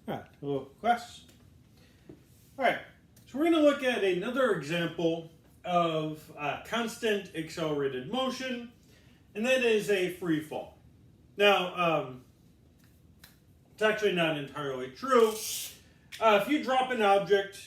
All right, hello class. All right, so we're going to look at another example of constant accelerated motion, and that is a free fall. Now, it's actually not entirely true. If you drop an object,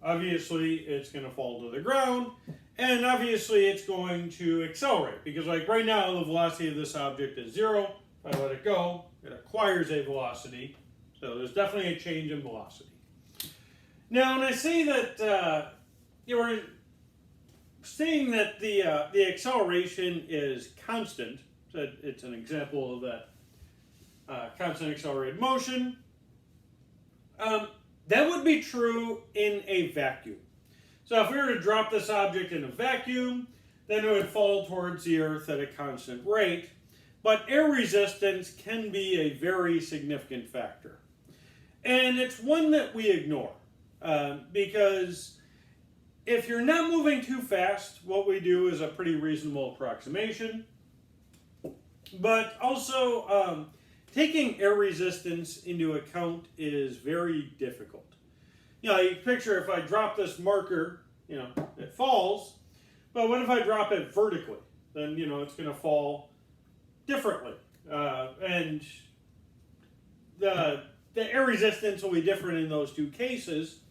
obviously it's going to fall to the ground, and obviously it's going to accelerate, because like right now the velocity of this object is 0. If I let it go, it acquires a velocity. So there's definitely a change in velocity. Now, when I say that we're saying that the acceleration is constant, so it's an example of that constant accelerated motion, that would be true in a vacuum. So if we were to drop this object in a vacuum, then it would fall towards the Earth at a constant rate. But air resistance can be a very significant factor. And it's one that we ignore. Because if you're not moving too fast, what we do is a pretty reasonable approximation. But also, taking air resistance into account is very difficult. You can picture if I drop this marker, it falls. But what if I drop it vertically? Then, it's going to fall differently. And the air resistance will be different in those two cases.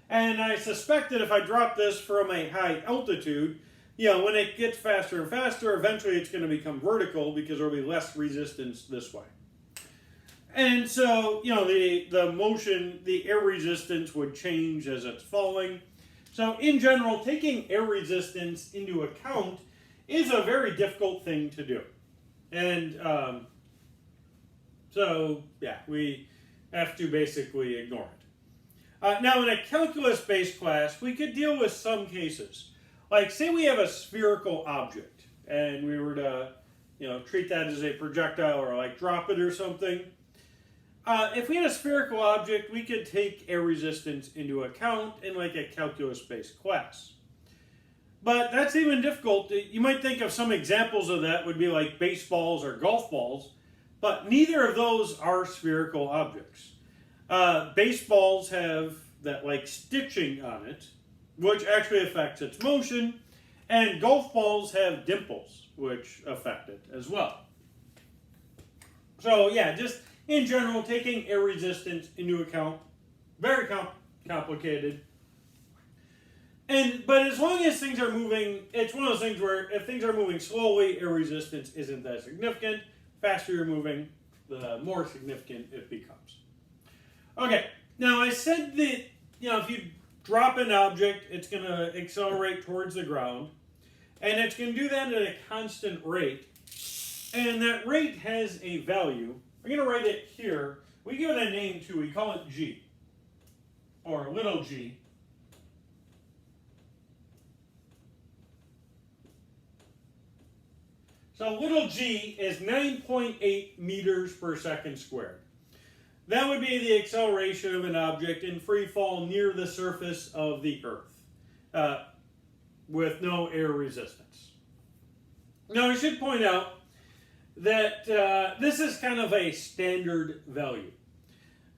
And I suspect that if I drop this from a high altitude, when it gets faster and faster, eventually it's going to become vertical because there will be less resistance this way. And so, the motion, the air resistance would change as it's falling. So in general, taking air resistance into account is a very difficult thing to do. And we have to basically ignore it. Now, in a calculus-based class, we could deal with some cases. Like, say we have a spherical object, and we were to, treat that as a projectile or like drop it or something. If we had a spherical object, we could take air resistance into account in like a calculus-based class. But that's even difficult. You might think of some examples of that would be like baseballs or golf balls, but neither of those are spherical objects. Baseballs have that like stitching on it, which actually affects its motion, and golf balls have dimples, which affect it as well. So yeah, just in general, taking air resistance into account, very complicated. But as long as things are moving, it's one of those things where if things are moving slowly, air resistance isn't that significant. Faster you're moving, the more significant it becomes. Okay, now I said that, if you drop an object, it's going to accelerate towards the ground. And it's going to do that at a constant rate. And that rate has a value. We're going to write it here. We give it a name too. We call it g, or little g. So little g is 9.8 meters per second squared. That would be the acceleration of an object in free fall near the surface of the Earth with no air resistance. Now I should point out that this is kind of a standard value.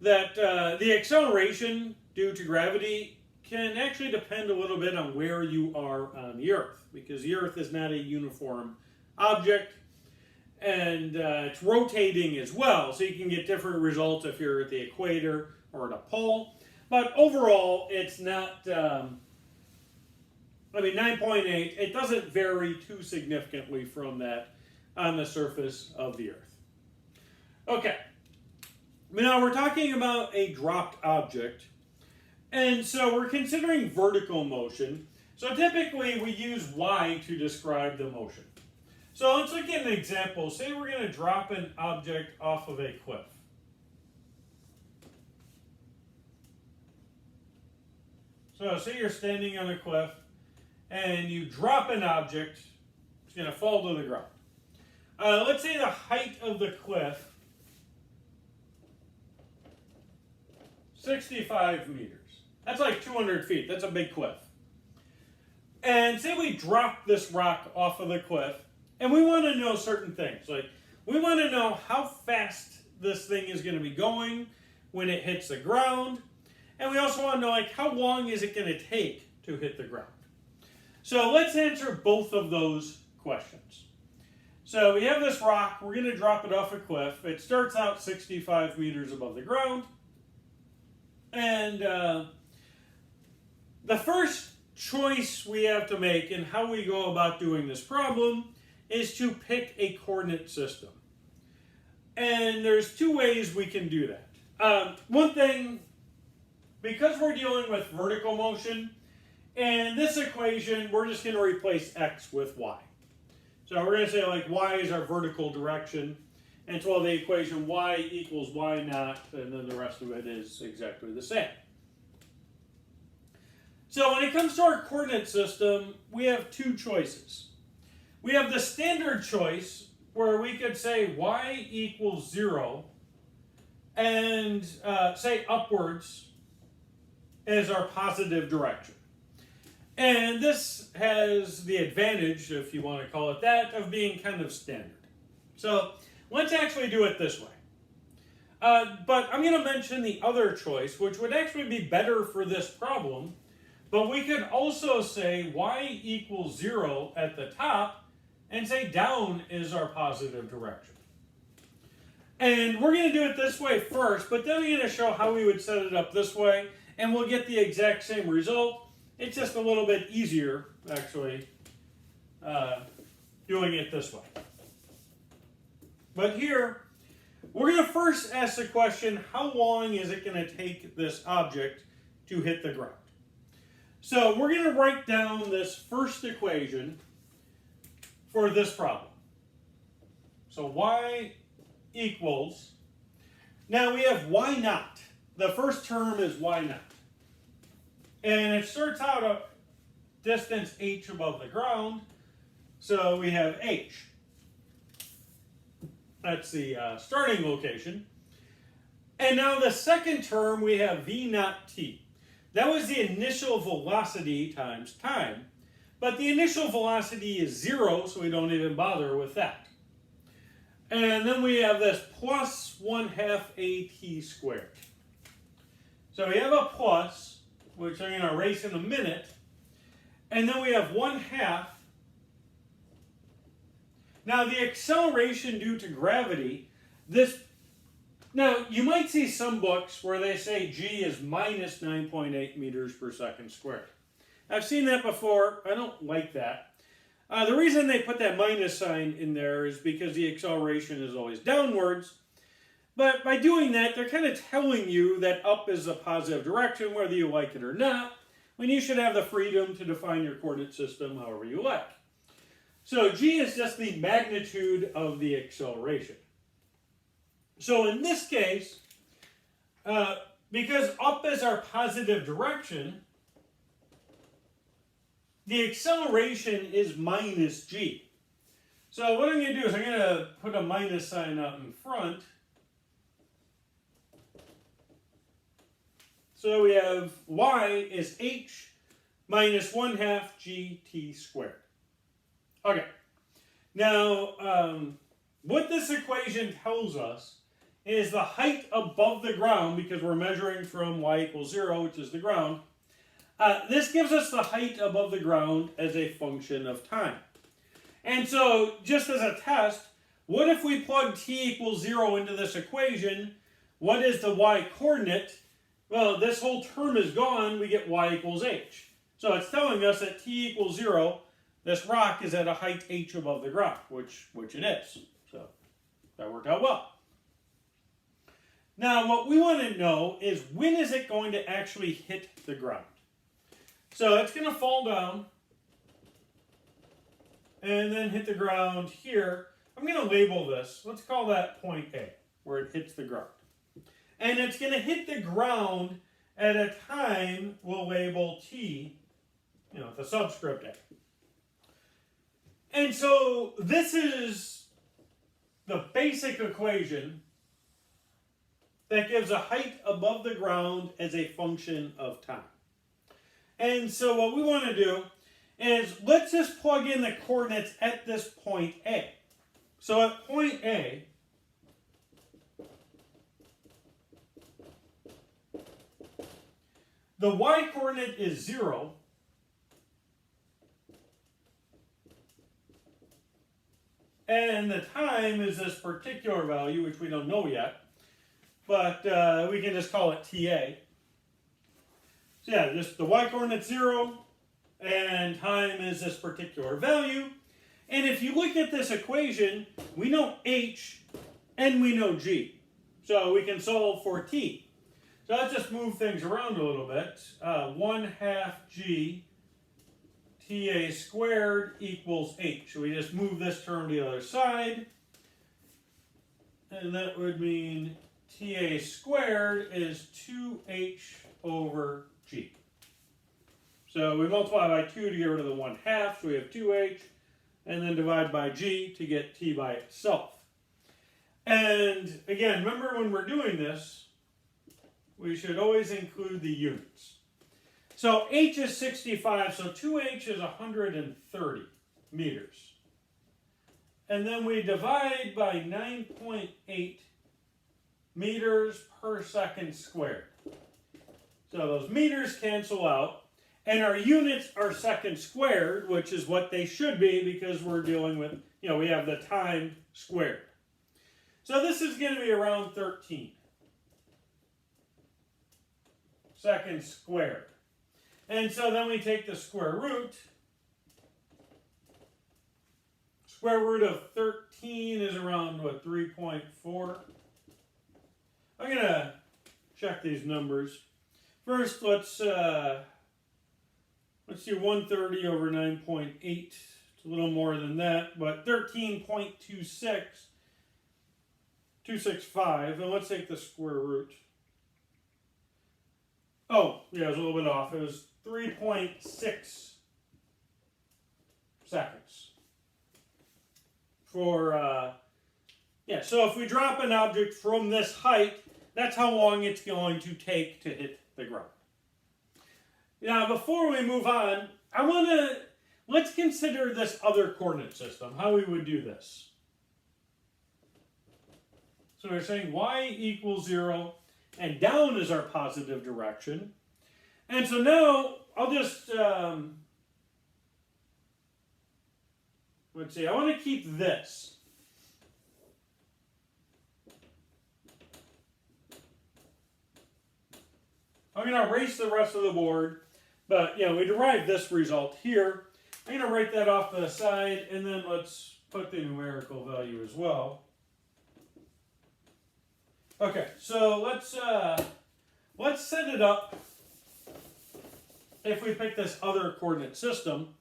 That the acceleration due to gravity can actually depend a little bit on where you are on the Earth, because the Earth is not a uniform object, and it's rotating as well, so you can get different results if you're at the equator or at a pole. But overall, it's not, 9.8, it doesn't vary too significantly from that on the surface of the Earth. Okay, now we're talking about a dropped object, and so we're considering vertical motion. So typically we use y to describe the motion. So let's look at an example. Say we're going to drop an object off of a cliff. So say you're standing on a cliff and you drop an object, it's going to fall to the ground. Let's say the height of the cliff, 65 meters. That's like 200 feet. That's a big cliff. And say we drop this rock off of the cliff, and we want to know certain things. Like, we want to know how fast this thing is going to be going. when it hits the ground. And we also want to know, like, how long is it going to take to hit the ground? So let's answer both of those questions. So we have this rock. We're going to drop it off a cliff. It starts out 65 meters above the ground. And the first choice we have to make in how we go about doing this problem is to pick a coordinate system. And there's two ways we can do that. One thing, because we're dealing with vertical motion, in this equation, we're just going to replace x with y. So we're going to say, like, y is our vertical direction. And so the equation y equals y naught, and then the rest of it is exactly the same. So when it comes to our coordinate system, we have two choices. We have the standard choice, where we could say y equals 0, and say upwards is our positive direction. And this has the advantage, if you want to call it that, of being kind of standard. So let's actually do it this way. But I'm going to mention the other choice, which would actually be better for this problem. But we could also say y equals 0 at the top, and say down is our positive direction. And we're going to do it this way first, but then I'm going to show how we would set it up this way, and we'll get the exact same result. It's just a little bit easier, actually, doing it this way. But here, we're going to first ask the question, how long is it going to take this object to hit the ground? So we're going to write down this first equation for this problem. So y equals, now we have y naught. The first term is y naught. And it starts out a distance h above the ground, so we have h. That's the starting location. And now the second term, we have v naught t. That was the initial velocity times time. But the initial velocity is 0, so we don't even bother with that. And then we have this plus 1/2 at squared. So we have a plus, which I'm going to erase in a minute. And then we have 1/2. Now the acceleration due to gravity, now you might see some books where they say g is minus 9.8 meters per second squared. I've seen that before. I don't like that. The reason they put that minus sign in there is because the acceleration is always downwards. But by doing that, they're kind of telling you that up is a positive direction, whether you like it or not, when you should have the freedom to define your coordinate system however you like. So g is just the magnitude of the acceleration. So in this case, because up is our positive direction, the acceleration is minus g. So what I'm going to do is I'm going to put a minus sign out in front. So we have y is h minus 1/2 gt squared. Okay. Now, what this equation tells us is the height above the ground, because we're measuring from y equals 0, which is the ground. This gives us the height above the ground as a function of time. And so, just as a test, what if we plug t equals 0 into this equation? What is the y coordinate? Well, this whole term is gone, we get y equals h. So it's telling us that t equals 0, this rock is at a height h above the ground, which it is. So that worked out well. Now, what we want to know is, when is it going to actually hit the ground? So it's going to fall down and then hit the ground here. I'm going to label this. Let's call that point A, where it hits the ground. And it's going to hit the ground at a time we'll label t, the subscript A. And so this is the basic equation that gives a height above the ground as a function of time. And so what we want to do is, let's just plug in the coordinates at this point A. So at point A, the y-coordinate is 0. And the time is this particular value, which we don't know yet. But we can just call it TA. So yeah, just the y-coordinate 0, and time is this particular value. And if you look at this equation, we know h and we know g. So we can solve for t. So let's just move things around a little bit. 1/2 g TA squared equals h. So we just move this term to the other side. And that would mean TA squared is 2h over g. So we multiply by 2 to get rid of the 1/2, so we have 2h, and then divide by g to get t by itself. And again, remember when we're doing this, we should always include the units. So h is 65, so 2h is 130 meters. And then we divide by 9.8 meters per second squared. So those meters cancel out, and our units are seconds squared, which is what they should be because we're dealing with, we have the time squared. So this is going to be around 13 seconds squared. And so then we take the square root. Square root of 13 is around, what, 3.4? I'm going to check these numbers. First, let's do 130 over 9.8. It's a little more than that, but 13.265. And let's take the square root. Oh, yeah, it was a little bit off. It was 3.6 seconds. So if we drop an object from this height, that's how long it's going to take to hit the ground. Now, before we move on, let's consider this other coordinate system, how we would do this. So we're saying y equals 0, and down is our positive direction. And so now, I'll just, let's see, I want to keep this. I'm going to erase the rest of the board, but we derived this result here. I'm going to write that off to the side, and then let's put the numerical value as well. Okay, so let's set it up if we pick this other coordinate system.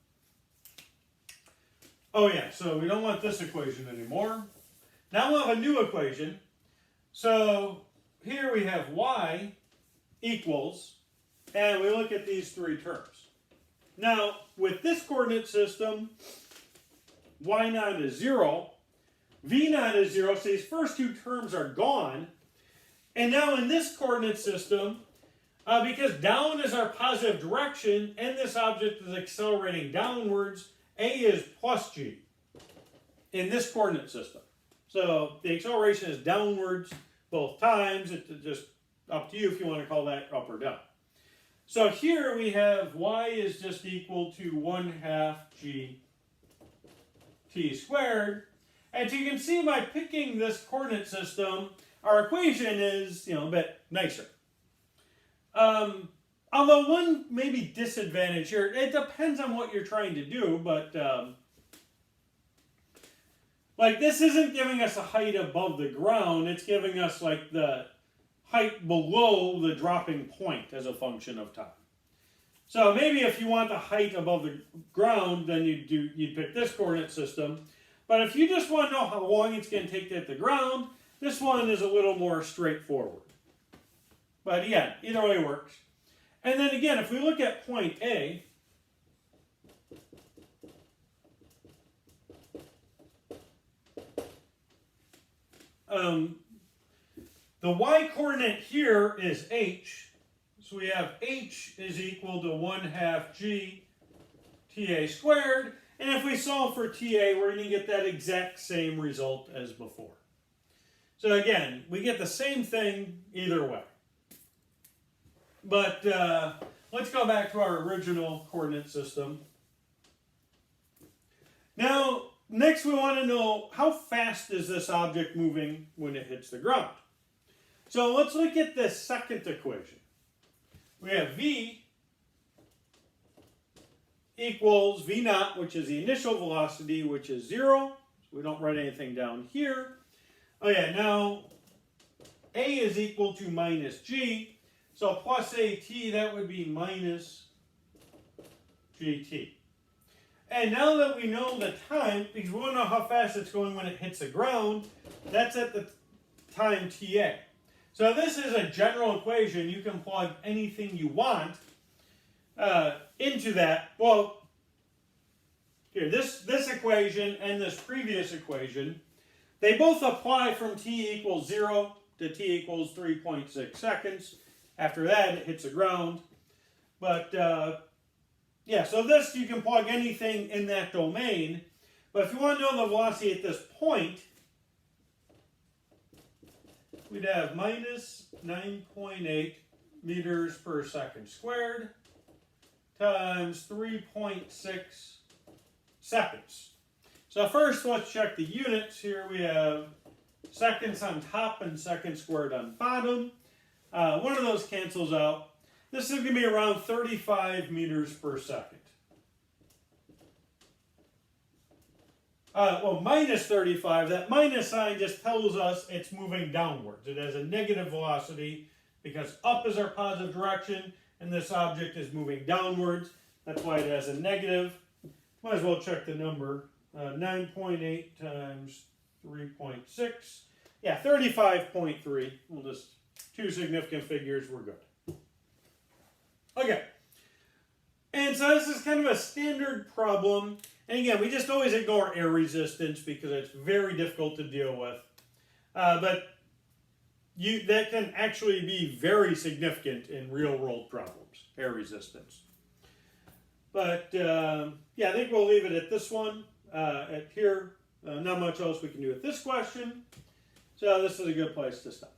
Oh yeah, so we don't want this equation anymore. Now we'll have a new equation. So here we have y equals, and we look at these three terms. Now, with this coordinate system, y naught is 0, v naught is 0, so these first two terms are gone. And now in this coordinate system, because down is our positive direction, and this object is accelerating downwards, a is plus g in this coordinate system. So the acceleration is downwards both times. It's just up to you if you want to call that up or down. So here we have y is just equal to 1/2 g t squared. And so you can see by picking this coordinate system, our equation is, a bit nicer. Although one maybe disadvantage here, it depends on what you're trying to do, but like this isn't giving us a height above the ground, it's giving us like the height below the dropping point as a function of time. So maybe if you want the height above the ground, then you'd pick this coordinate system. But if you just want to know how long it's going to take to hit the ground, this one is a little more straightforward. But yeah, either way works. And then again, if we look at point A, the y-coordinate here is h. So we have h is equal to 1/2 g TA squared. And if we solve for TA, we're going to get that exact same result as before. So again, we get the same thing either way. But let's go back to our original coordinate system. Now, next we want to know how fast is this object moving when it hits the ground. So let's look at the second equation. We have v equals v naught, which is the initial velocity, which is 0. So we don't write anything down here. Oh yeah, now a is equal to minus g. So plus at, that would be minus gt. And now that we know the time, because we want to know how fast it's going when it hits the ground, that's at the time ta. So this is a general equation. You can plug anything you want into that. Well, here, this equation and this previous equation, they both apply from t equals 0 to t equals 3.6 seconds. After that, it hits the ground. But, yeah, so this, you can plug anything in that domain. But if you want to know the velocity at this point, we'd have minus 9.8 meters per second squared times 3.6 seconds. So first, let's check the units. Here we have seconds on top and seconds squared on bottom. One of those cancels out. This is going to be around 35 meters per second. Well, minus 35, that minus sign just tells us it's moving downwards. It has a negative velocity because up is our positive direction, and this object is moving downwards. That's why it has a negative. Might as well check the number. 9.8 times 3.6. Yeah, 35.3. We'll just, two significant figures, we're good. Okay. And so this is kind of a standard problem. And again, we just always ignore air resistance because it's very difficult to deal with. But that can actually be very significant in real-world problems, air resistance. But, yeah, I think we'll leave it at this one. At here, not much else we can do with this question. So this is a good place to stop.